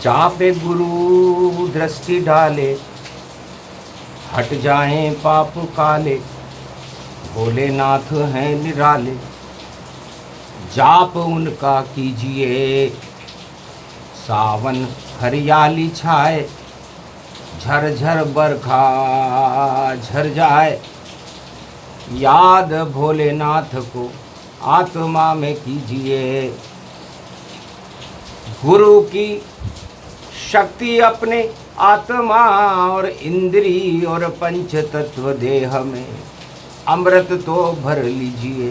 चापे गुरु दृष्टि डाले, हट जाएं पाप काले, भोलेनाथ हैं निराले। जाप उनका कीजिए, सावन हरियाली छाए, झरझर बरखा झर जाए। याद भोलेनाथ को आत्मा में कीजिए, गुरु की शक्ति अपने आत्मा और इंद्री और पंच तत्व देह में अमृत तो भर लीजिए।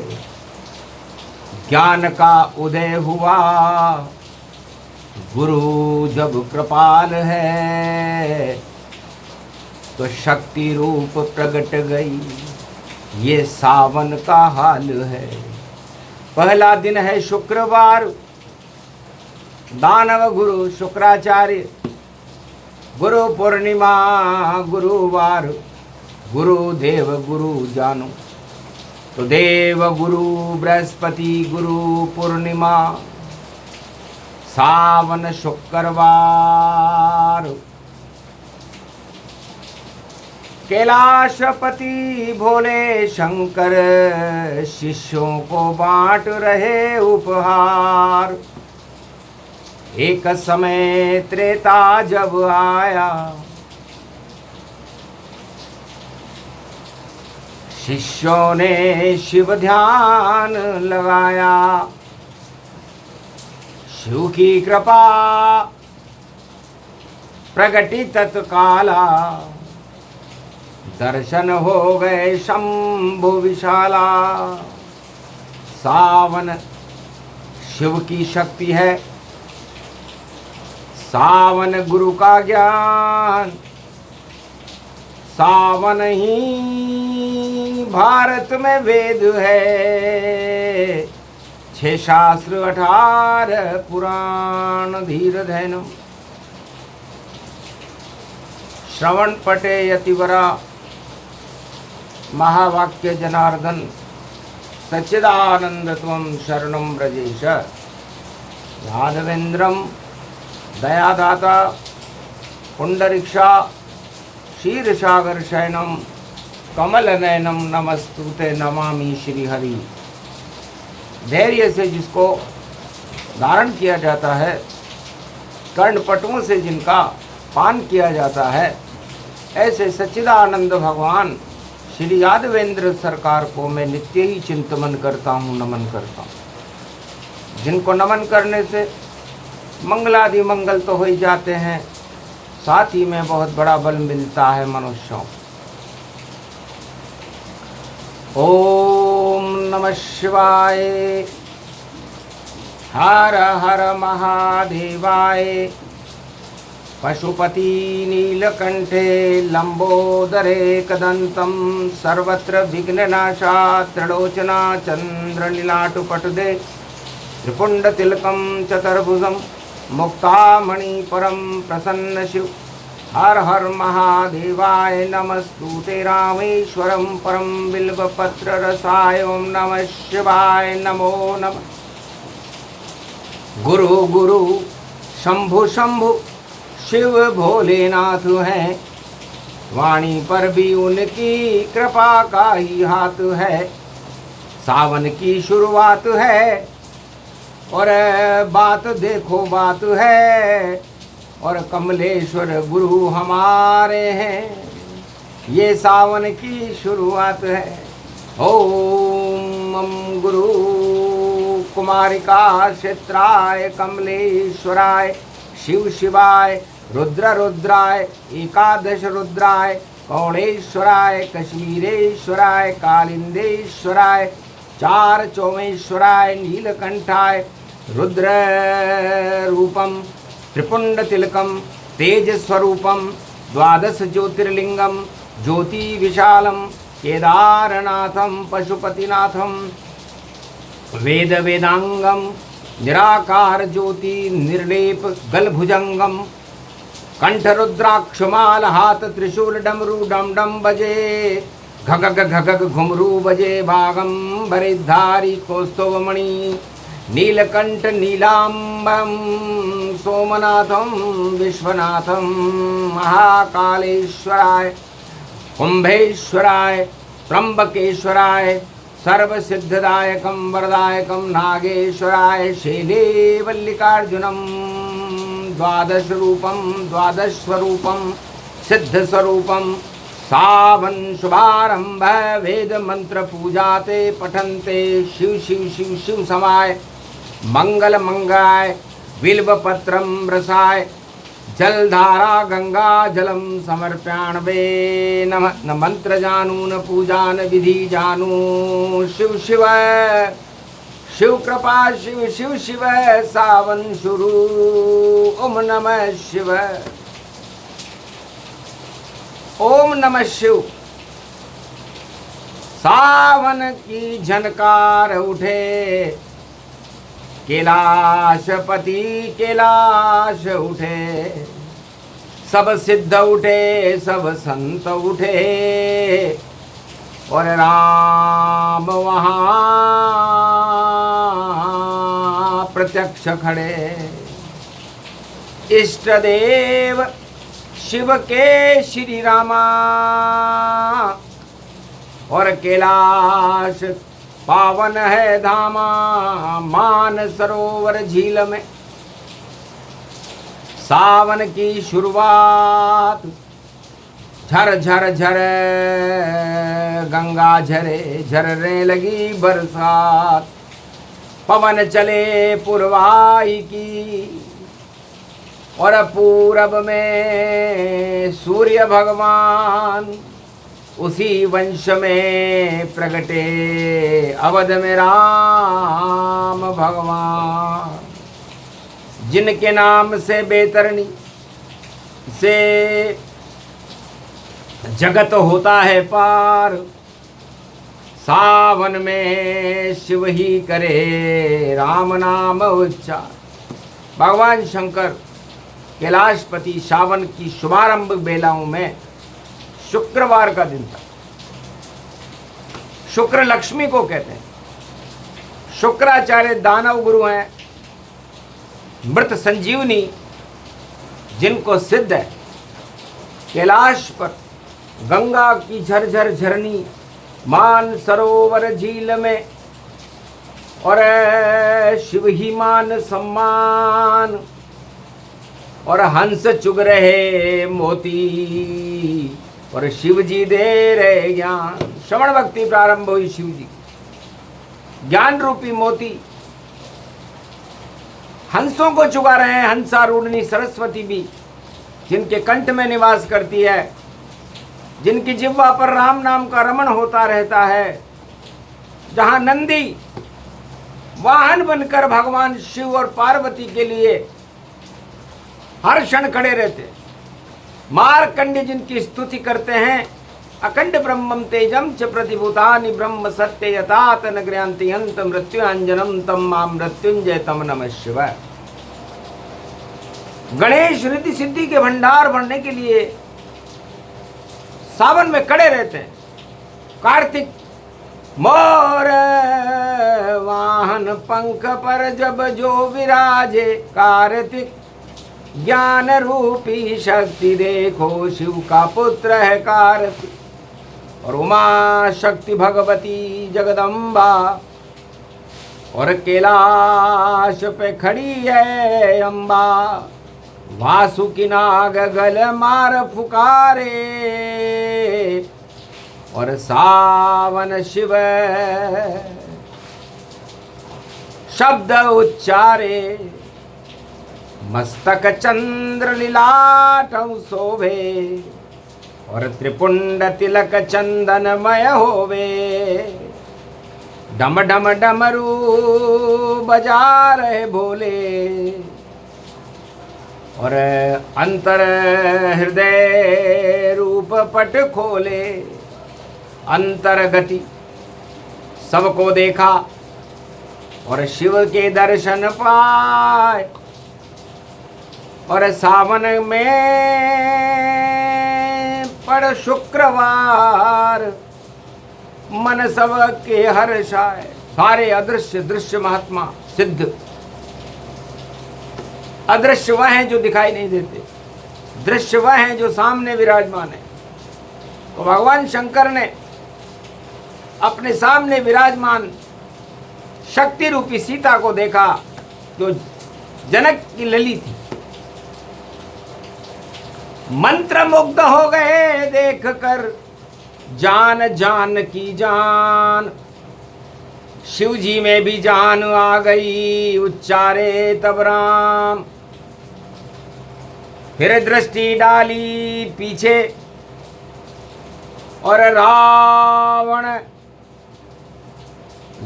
ज्ञान का उदय हुआ, गुरु जब कृपाल है, तो शक्ति रूप प्रकट गई, ये सावन का हाल है। पहला दिन है शुक्रवार, दानव गुरु शुक्राचार्य, गुरु पूर्णिमा गुरुवार, गुरुदेव गुरु जानो। तो देव गुरु बृहस्पति गुरु पूर्णिमा, सावन शुक्रवार। कैलाशपति भोले शंकर शिष्यों को बांट रहे उपहार। एक समय त्रेता जब आया, शिष्यों ने शिव ध्यान लगाया। शिव की कृपा प्रगति तत्काला, दर्शन हो गए शंभु विशाला। सावन शिव की शक्ति है, सावन गुरु का ज्ञान, सावन ही भारत में वेद है। 6 शास्त्र 18 पुराण धीर धैनम। श्रवण पटे यतिवरा, महावाक्य जनार्दन, सच्चिदानंद त्वं शरणं ब्रजेश। यादवेन्द्रम दयादाता, पुंडरीक्षा क्षीरसागर शयनम, कमल नयनम नमस्तुते नमामि श्री हरि। धैर्य से जिसको धारण किया जाता है, कर्णपटुओं से जिनका पान किया जाता है, ऐसे सच्चिदानंद भगवान श्री यादवेंद्र सरकार को मैं नित्य ही चिंतन करता हूँ, नमन करता हूँ। जिनको नमन करने से मंगलादि मंगल तो हो ही जाते हैं, साथ ही में बहुत बड़ा बल मिलता है मनुष्यों। ओम नमः शिवाय, हर हर महादेवाय। पशुपति नीलकंठे लंबोदरे कदंतम, सर्वत्र विघ्ननाशा त्रिलोचना चंद्रनीलाटुपटुदे, त्रिपुंडतिलकं चतुर्भुजं मुक्तामणि परम प्रसन्न शिव। हर हर महादेवाय नमस्तुते रामेश्वरं परम बिल्वपत्र रसाय। ओम नमः शिवाय, नमो नमः। गुरु गुरु शंभु शंभु शिव भोलेनाथ हैं, वाणी पर भी उनकी कृपा का ही हाथ है। सावन की शुरुआत है और बात देखो बात है, और कमलेश्वर गुरु हमारे हैं, ये सावन की शुरुआत है। ओम मम गुरु कुमारिका क्षेत्राय कमलेश्वराय, शिव शिवाय रुद्र रुद्राय, एकादश रुद्राय, कौणेश्वराय, कश्मीरेश्वराय, कालिंदेश्वराय, 4 चौमेश्वराय, नीलकंठाय, रुद्र रूपम त्रिपुंड तिलकम, तेज स्वरूपम, 12 ज्योतिर्लिंगम, ज्योति विशालम, केदारनाथम, पशुपतिनाथम, वेद वेदांगम, निराकार ज्योति निर्लेप गलभुजंगम, कंठ रुद्राक्षमाल, हाथ त्रिशूल, डमरू डम डम बजे, घगग घगग घुमरू बजे, भागम बरिधारी कौस्तुभमणि, नीलकंठ नीलांबम सोमनाथम विश्वनाथम महाकालेश्वराय कुंभेश्वराय त्र्यंबकेश्वराय सर्वसिद्धिदायकं वरदायकं नागेश्वराय शैले वल्लिकार्जुनं द्वादश रूपं द्वादश स्वरूपं सिद्ध स्वरूपं सावन शुभारंभ वेद मंत्र पूजाते पठन्ते शिव शिव शिव शिव समाय मंगल मंगाय बिल्व पत्रम रसाय जलधारा गंगा जलम समर्प्याण्वे नमः। न मंत्र जानू न पूजा न विधि जानू शिव शिव शिव कृपा शिव शिव शिव सावन शुरू ओम नमः शिव ओम नमः शिव। सावन की झनकार उठे कैलाशपति कैलाश उठे सब सिद्ध उठे सब संत उठे और राम वहाँ प्रत्यक्ष खड़े। इष्ट देव शिव के श्री रामा और कैलाश पावन है धामा मान सरोवर झील में। सावन की शुरुआत झर झर झर गंगा झरे झरने लगी बरसात पवन चले पुरवाई की और पूरब में सूर्य भगवान उसी वंश में प्रगटे अवध में राम भगवान। जिनके नाम से बेतरनी से जगत होता है पार सावन में शिव ही करे राम नाम उच्चार। भगवान शंकर कैलाशपति सावन की शुभारंभ बेलाओं में शुक्रवार का दिन था। शुक्र लक्ष्मी को कहते हैं। शुक्राचार्य दानव गुरु हैं मृत संजीवनी जिनको सिद्ध है। कैलाश पर गंगा की झरझर झरनी मान सरोवर झील में और शिव ही मान सम्मान और हंस चुग रहे मोती और शिव जी दे रहे ज्ञान। श्रवण भक्ति प्रारंभ हुई शिव जी ज्ञान रूपी मोती हंसों को चुगा रहे हैं। हंसारूढ़नी सरस्वती भी जिनके कंठ में निवास करती है, जिनकी जिह्वा पर राम नाम का रमण होता रहता है, जहां नंदी वाहन बनकर भगवान शिव और पार्वती के लिए हर क्षण खड़े रहते। मार्कंड जिनकी स्तुति करते हैं। अखंड ब्रह्मम तेजम च प्रतिभूतानि ब्रह्म सत्य यतात न गृह्णन्ति अंत मृत्युंजनम तम मां मृत्युंजय तम नमः शिवाय। गणेश रिद्धि सिद्धि के भंडार भरने के लिए सावन में खड़े रहते हैं। कार्तिक मोर वाहन पंख पर जब जो विराजे कार्तिक ज्ञान रूपी शक्ति देखो शिव का पुत्र है कार्तिक। और उमा शक्ति भगवती जगदम्बा और कैलाश पे खड़ी है अम्बा। वासुकी नाग गल मार फुकारे और सावन शिव शब्द उच्चारे। मस्तक चंद्र लीलाटं शोभे और त्रिपुंड तिलक चंदनमय होवे। डम डम डमरू बजा रहे भोले और अंतर हृदय रूप पट खोले। अंतर गति सबको देखा और शिव के दर्शन पाए। और सावन में पड़ शुक्रवार मन सब के हर्षाए। सारे अदृश्य दृश्य महात्मा सिद्ध। अदृश्य वह हैं जो दिखाई नहीं देते, दृश्य वह हैं जो सामने विराजमान है। तो भगवान शंकर ने अपने सामने विराजमान शक्ति रूपी सीता को देखा जो जनक की लली थी। मंत्र मुग्ध हो गए देख कर जान जान की जान, शिव जी में भी जान आ गई उच्चारे तब राम। फिर दृष्टि डाली पीछे और रावण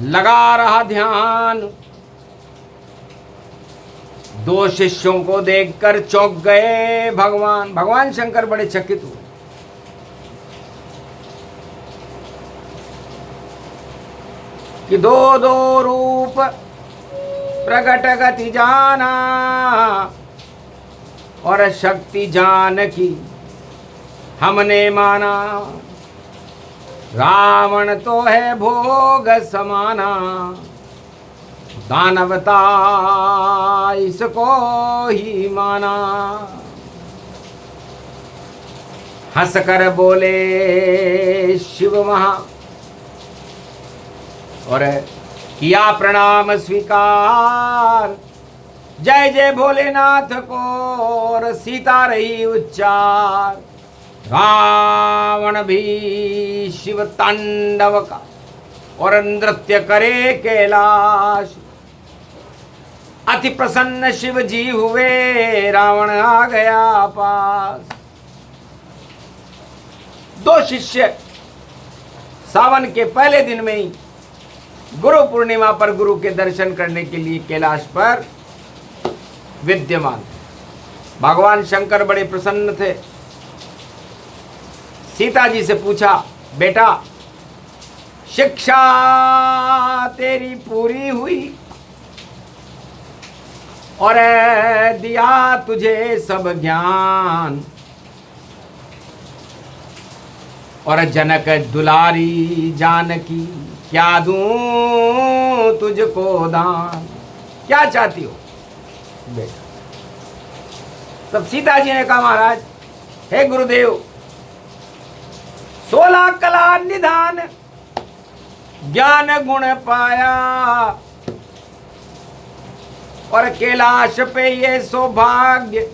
लगा रहा ध्यान। दो शिष्यों को देखकर चौंक गए भगवान। भगवान शंकर बड़े चकित हुए। कि दो दो रूप प्रकट गति जाना और शक्ति जान की हमने माना। रावण तो है भोग समाना, दानवता इसको ही माना। हंसकर बोले शिव महा और किया प्रणाम स्वीकार। जय जय भोलेनाथ को और सीता रही उच्चार। रावण भी शिव तांडव का और नृत्य करे कैलाश। अति प्रसन्न शिव जी हुए, रावण आ गया पास। दो शिष्य सावन के पहले दिन में ही गुरु पूर्णिमा पर गुरु के दर्शन करने के लिए कैलाश पर विद्यमान। भगवान शंकर बड़े प्रसन्न थे। सीता जी से पूछा, बेटा शिक्षा तेरी पूरी हुई और दिया तुझे सब ज्ञान। और जनक दुलारी जानकी क्या दूं तुझको दान। क्या चाहती हो बेटा? तब सीता जी ने कहा, महाराज हे गुरुदेव, 16 कला निधान ज्ञान गुण पाया और कैलाश पे ये सौभाग्य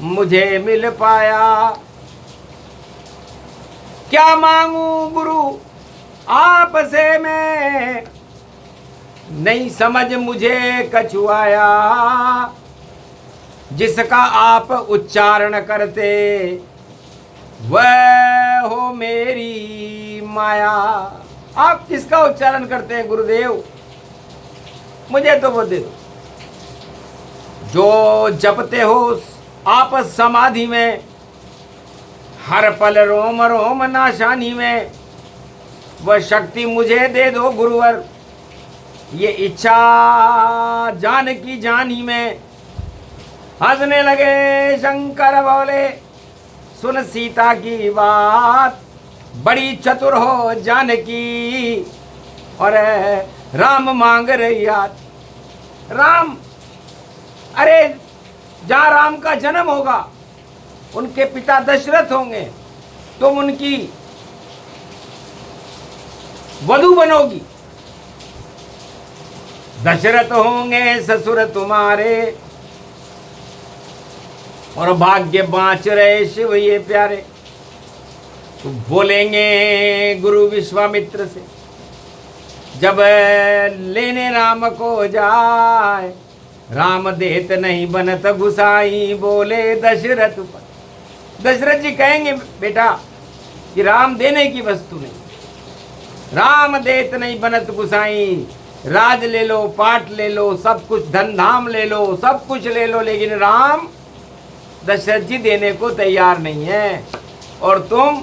मुझे मिल पाया। क्या मांगू गुरु आपसे मैं, नहीं समझ मुझे कछुआया। जिसका आप उच्चारण करते वह हो मेरी माया। आप किसका उच्चारण करते हैं गुरुदेव? मुझे तो वो दे दो। जो जपते हो आप समाधि में, हर पल रोम रोम नाशानी में, वह शक्ति मुझे दे दो गुरुवर। ये इच्छा जान की जानी में। हंसने लगे शंकर, बोले सुन सीता की बात, बड़ी चतुर हो जानकी और राम मांग रही हाथ। राम, अरे जहाँ राम का जन्म होगा उनके पिता दशरथ होंगे, तुम उनकी वधू बनोगी। दशरथ होंगे ससुर तुम्हारे और भाग्य बाँच रहे शिव ये प्यारे। तो बोलेंगे गुरु विश्वामित्र से, जब लेने राम को जाए, राम देत नहीं बनत गुसाई बोले दशरथ पर। दशरथ जी कहेंगे बेटा कि राम देने की वस्तु नहीं, राम देत नहीं बनत गुसाई। राज ले लो, पाट ले लो, सब कुछ धन धाम ले लो, सब कुछ ले लो, लेकिन राम दशरथ जी देने को तैयार नहीं है और तुम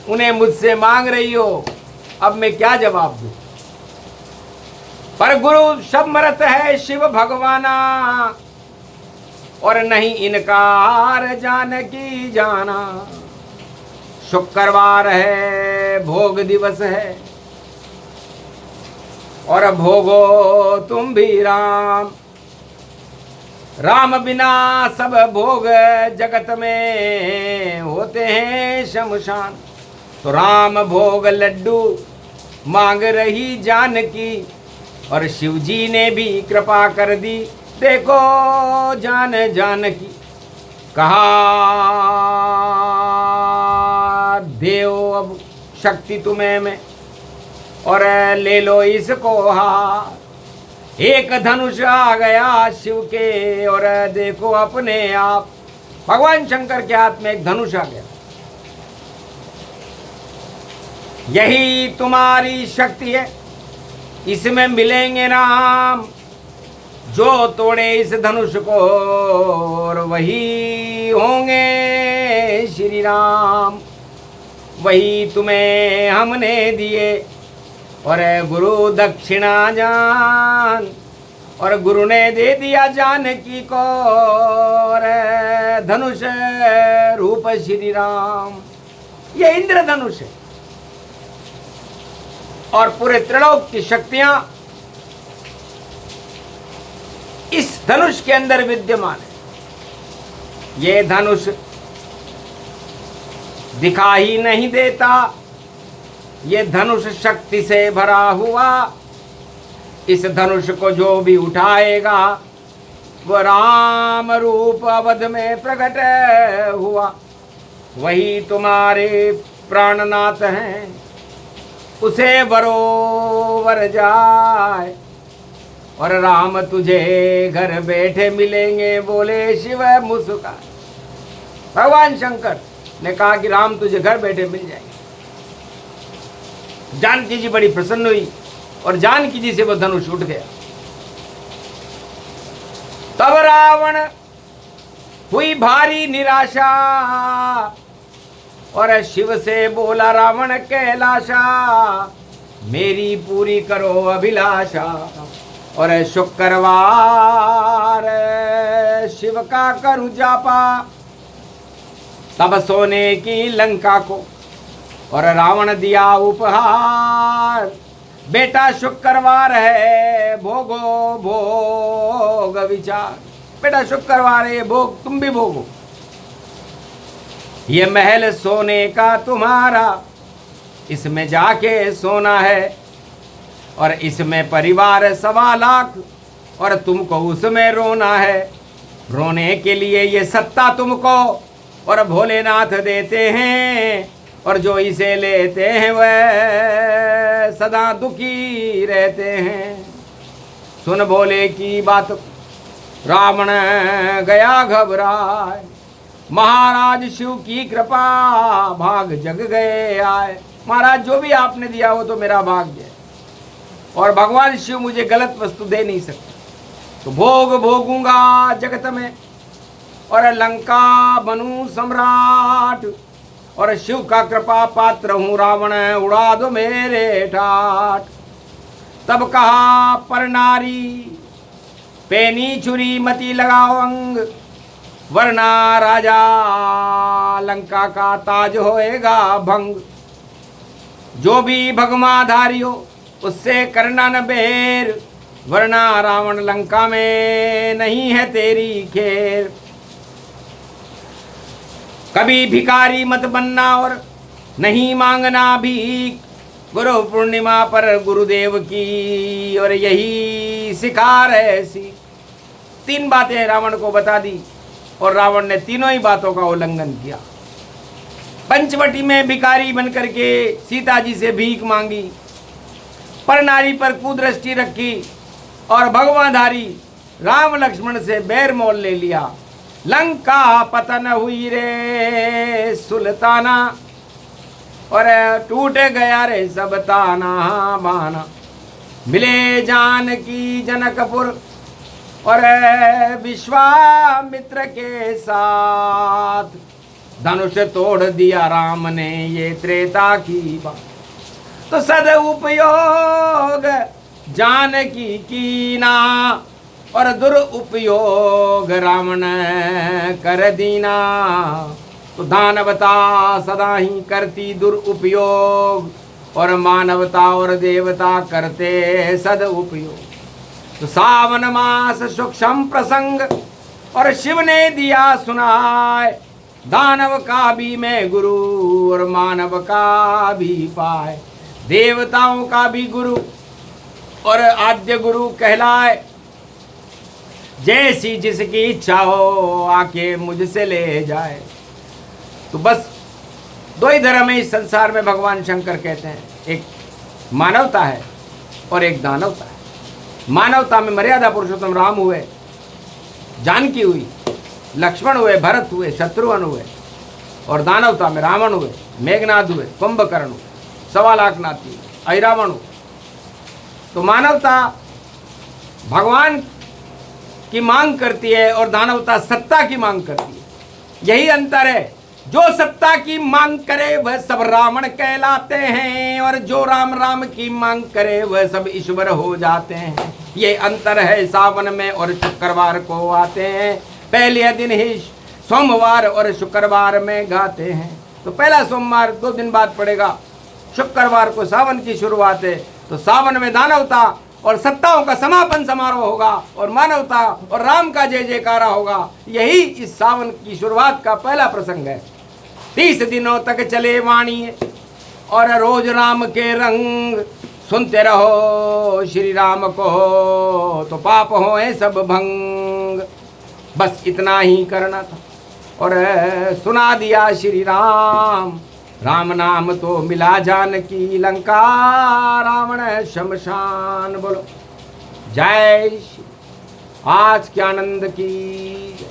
उन्हें मुझसे मांग रही हो। अब मैं क्या जवाब दूं? पर गुरु सम्मत है शिव भगवाना और नहीं इनकार जानकी जाना। शुक्रवार है, भोग दिवस है, और भोगो तुम भी राम। राम बिना सब भोग जगत में होते हैं शमशान। तो राम भोग लड्डू मांग रही जानकी, और शिव जी ने भी कृपा कर दी देखो जान जानकी। कहा देव अब शक्ति तुम्हें में, और ले लो इसको हाथ। एक धनुष आ गया शिव के, और देखो अपने आप भगवान शंकर के हाथ में एक धनुष आ गया। यही तुम्हारी शक्ति है, इसमें मिलेंगे राम। जो तोड़े इस धनुष को, और वही होंगे श्री राम। वही तुम्हें हमने दिए, और गुरु दक्षिणा जान। और गुरु ने दे दिया जानकी को, और धनुष रूप श्री राम। ये इंद्र धनुष है, और पूरे त्रिलोक की शक्तियां इस धनुष के अंदर विद्यमान है। ये धनुष दिखाई नहीं देता, ये धनुष शक्ति से भरा हुआ। इस धनुष को जो भी उठाएगा वो राम रूप अवध में प्रकट हुआ। वही तुम्हारे प्राणनाथ हैं, उसे बरोबर जाए। और राम तुझे घर बैठे मिलेंगे, बोले शिव मुस्कान। भगवान शंकर ने कहा कि राम तुझे घर बैठे मिल जाएंगे। जानकी जी बड़ी प्रसन्न हुई, और जानकी जी से वो धनुष उठ गया। तब रावण हुई भारी निराशा, और शिव से बोला रावण कैलाशा, मेरी पूरी करो अभिलाषा। और शुक्रवार शिव का करूं जापा, तब सोने की लंका को और रावण दिया उपहार। बेटा शुक्रवार है भोगो भोग विचार। बेटा शुक्रवार है, भोग तुम भी भोगो। ये महल सोने का तुम्हारा, इसमें जाके सोना है। और इसमें परिवार 1.25 लाख, और तुमको उसमें रोना है। रोने के लिए ये सत्ता तुमको और भोलेनाथ देते हैं, और जो इसे लेते हैं वह सदा दुखी रहते हैं। सुन भोले की बात रावण गया घबराए, महाराज शिव की कृपा भाग जग गए आए। महाराज जो भी आपने दिया वो तो मेरा भाग्य है, और भगवान शिव मुझे गलत वस्तु दे नहीं सकते। तो भोग भोगूंगा जगत में, और लंका बनूं सम्राट। और शिव का कृपा पात्र हूँ, रावण उड़ा दो मेरे ठाट। तब कहा पर नारी पैनी छुरी मती लगाओ अंग, वरना राजा लंका का ताज होएगा भंग। जो भी भगमाधारी हो उससे करना न बेर, वरना रावण लंका में नहीं है तेरी खेर। कभी भिखारी मत बनना और नहीं मांगना भीख, गुरु पूर्णिमा पर गुरुदेव की और यही सिखार है ऐसी। 3 बातें रावण को बता दी, और रावण ने तीनों ही बातों का उल्लंघन किया। पंचवटी में भिखारी बनकर के सीता जी से भीख मांगी, पर नारी पर कुदृष्टि रखी, और भगवाधारी राम लक्ष्मण से बैर मोल ले लिया। लंका पतन हुई रे सुल्ताना, और टूट गया रे सब ताना बाना। मिले जानकी जनकपुर और विश्वामित्र के साथ, धनुष तोड़ दिया राम ने ये त्रेता की बात। तो सद उपयोग जानकी कीना, और दुरुपयोग रावण कर दीना। तो दानवता सदा ही करती दुरुपयोग, और मानवता और देवता करते सद उपयोग। तो सावन मास सूक्ष्म प्रसंग और शिव ने दिया सुनाए, दानव का भी मैं गुरु और मानव का भी पाए, देवताओं का भी गुरु और आद्य गुरु कहलाए। जैसी जिसकी इच्छा हो आके मुझसे ले जाए। तो बस दो ही धर्म है इस संसार में, भगवान शंकर कहते हैं, एक मानवता है और एक दानवता है। मानवता में मर्यादा पुरुषोत्तम राम हुए, जानकी हुई, लक्ष्मण हुए, भरत हुए, शत्रुघ्न हुए, और दानवता में रावण हुए, मेघनाद हुए, कुंभकर्ण हुए, 1.25 लाख नाती, ऐरावण हुए। तो मानवता भगवान की मांग करती है और दानवता सत्ता की मांग करती है। यही अंतर है। जो सत्ता की मांग करे वह सब रावण कहलाते हैं, और जो राम राम की मांग करे वह सब ईश्वर हो जाते हैं। ये अंतर है। सावन में और शुक्रवार को आते हैं, पहले दिन ही सोमवार और शुक्रवार में गाते हैं। तो पहला सोमवार 2 दिन बाद पड़ेगा, शुक्रवार को सावन की शुरुआत है। तो सावन में दानवता और सत्ताओं का समापन समारोह होगा, और मानवता और राम का जय जयकारा होगा। यही इस सावन की शुरुआत का पहला प्रसंग है। 30 दिनों तक चले वाणी और रोज राम के रंग, सुनते रहो श्री राम को तो पाप होए सब भंग। बस इतना ही करना था और सुना दिया श्री राम। राम नाम तो मिला जानकी, लंका रावण शमशान। बोलो जय श्री, आज के आनंद की जय।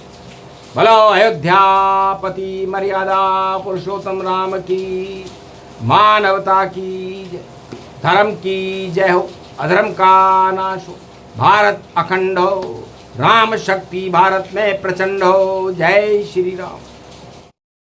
बोलो अयोध्यापति मर्यादा पुरुषोत्तम राम की, मानवता की जय, धर्म की जय हो, अधर्म का नाश हो, भारत अखंड हो, राम शक्ति भारत में प्रचंड हो। जय श्री राम।